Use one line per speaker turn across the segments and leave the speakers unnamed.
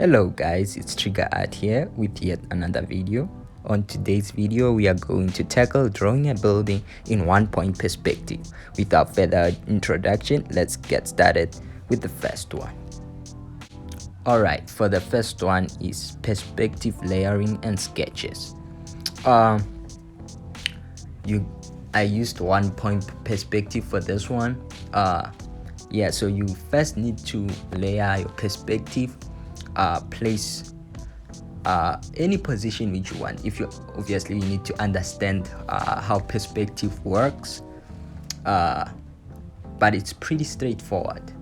Hello guys, it's Trigger Art here with yet another video. On today's video, we are going to tackle drawing a building in one-point perspective. Without further introduction, let's get started with the first one. Alright, for the first one is perspective layering and sketches. I used one-point perspective for this one. So you first need to layer your perspective. Place any position which you want. If you obviously you need to understand how perspective works, but it's pretty straightforward.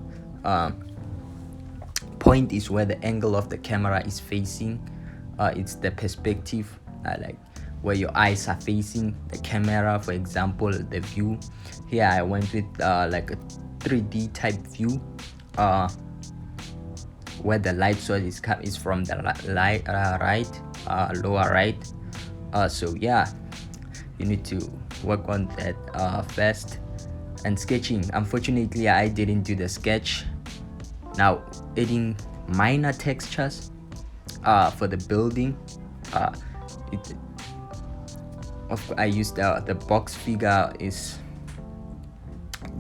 Point is where the angle of the camera is facing. It's the perspective, like where your eyes are facing the camera. For example, the view here I went with like a 3D type view, where the light source is from the lower right. So yeah, you need to work on that first. And sketching, unfortunately I didn't do the sketch. Now adding minor textures for the building, I used the box figure is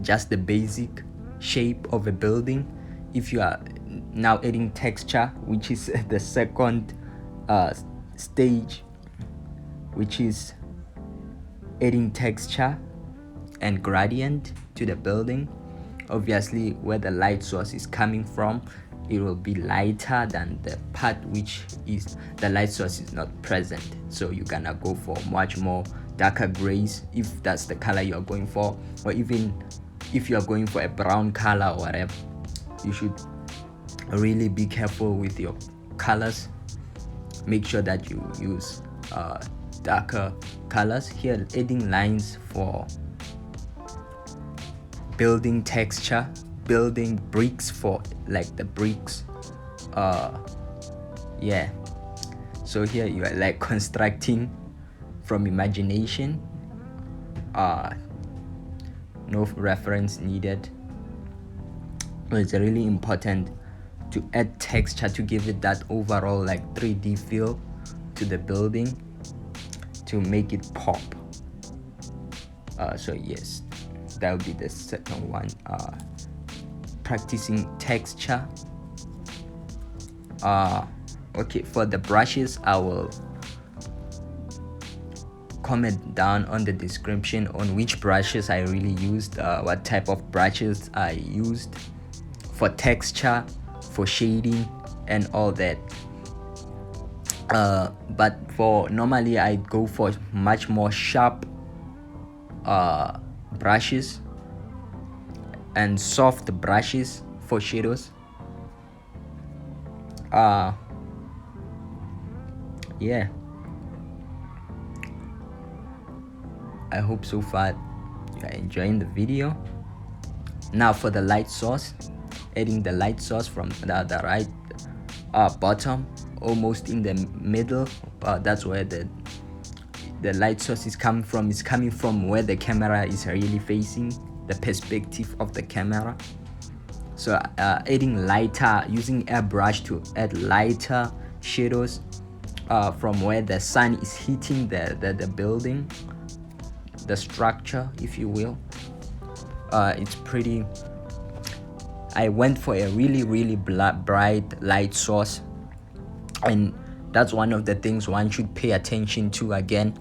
just the basic shape of a building. If you are now adding texture, which is the second stage, which is adding texture and gradient to the building, obviously where the light source is coming from, it will be lighter than the part which is the light source is not present. So you're gonna go for much more darker grays if that's the color you're going for, or even if you're going for a brown color or whatever. You should really be careful with your colors. Make sure that you use darker colors. Here adding lines for building texture, building bricks for like the bricks. So here you are like constructing from imagination. No reference needed. It's really important to add texture to give it that overall like 3D feel to the building, to make it pop. So yes, that would be the second one. Practicing texture. Okay, for the brushes, I will comment down on the description on which brushes I really used, what type of brushes I used for texture, for shading and all that. But for normally I go for much more sharp brushes and soft brushes for shadows. Yeah, I hope so far you are enjoying the video. Now for the light source, adding the light source from the right bottom, almost in the middle. That's where the light source is coming from. It's coming from where the camera is really facing, the perspective of the camera. So adding lighter, using airbrush to add lighter shadows from where the sun is hitting the building, the structure, if you will. It's pretty. I went for a really bright light source, and that's one of the things one should pay attention to. Again,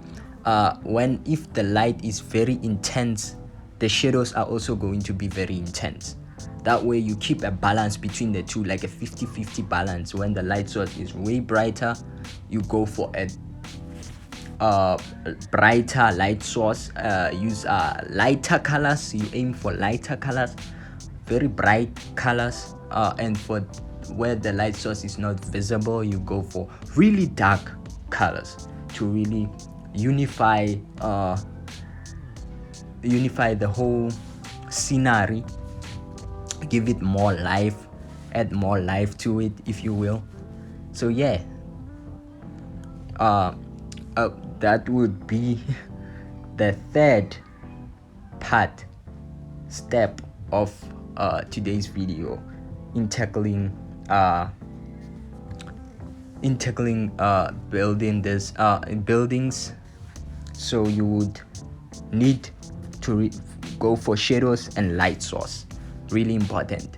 if the light is very intense, the shadows are also going to be very intense. That way you keep a balance between the two, like a 50-50 balance. When the light source is way brighter, you go for a brighter light source. Use lighter colors. You aim for lighter colors, very bright colors. And for where the light source is not visible, you go for really dark colors to really unify the whole scenery, give it more life, add more life to it, if you will. So yeah, that would be the third step of today's video in tackling integral building this buildings, so you would need to go for shadows and light source. Really important.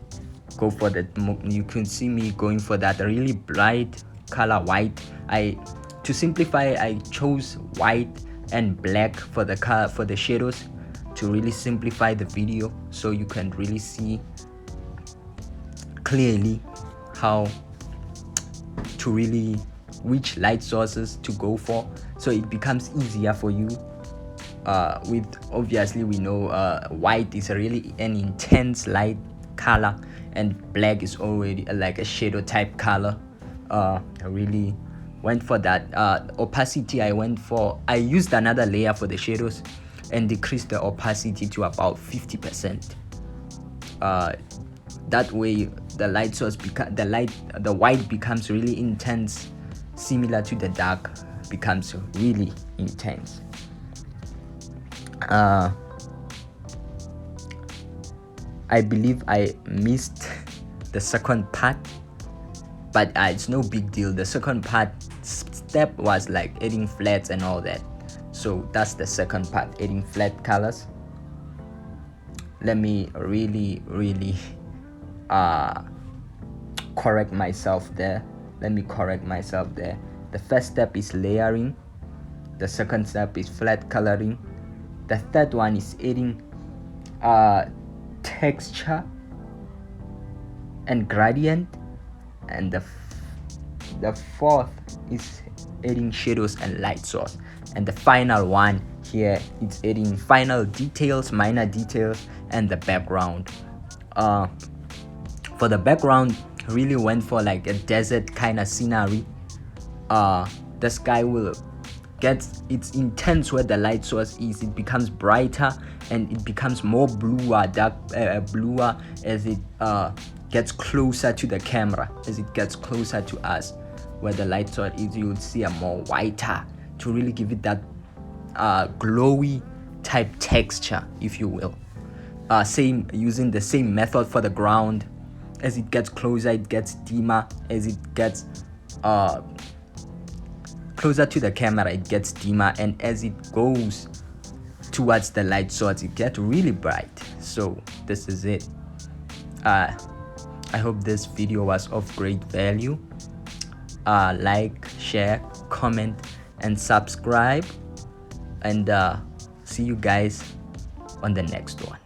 Go for the, you can see me going for that really bright color white. To simplify, I chose white and black for the color, for the shadows, to really simplify the video so you can really see clearly how to really which light sources to go for, so it becomes easier for you. With obviously we know white is really an intense light color, and black is already like a shadow type color. I really went for that. Opacity, I used another layer for the shadows and decreased the opacity to about 50%. That way the light source the white becomes really intense, similar to the dark becomes really intense. I believe I missed the second part, but it's no big deal. The second part step was like adding flats and all that, so that's the second part, adding flat colors. Let me really correct myself there. The first step is layering, the second step is flat coloring, the third one is adding texture and gradient, and the fourth is adding shadows and light source, and the final one here is adding final details, minor details, and the background. For the background, really went for like a desert kind of scenery. The sky will get, it's intense where the light source is, it becomes brighter and it becomes more bluer, bluer as it gets closer to the camera, as it gets closer to us. Where the light source is, you would see a more whiter, to really give it that glowy type texture, if you will. Using the same method for the ground. As it gets closer, it gets dimmer. As it gets closer to the camera, it gets dimmer, and as it goes towards the light source, it gets really bright. So this is it. I hope this video was of great value. Like, share, comment, and subscribe, and see you guys on the next one.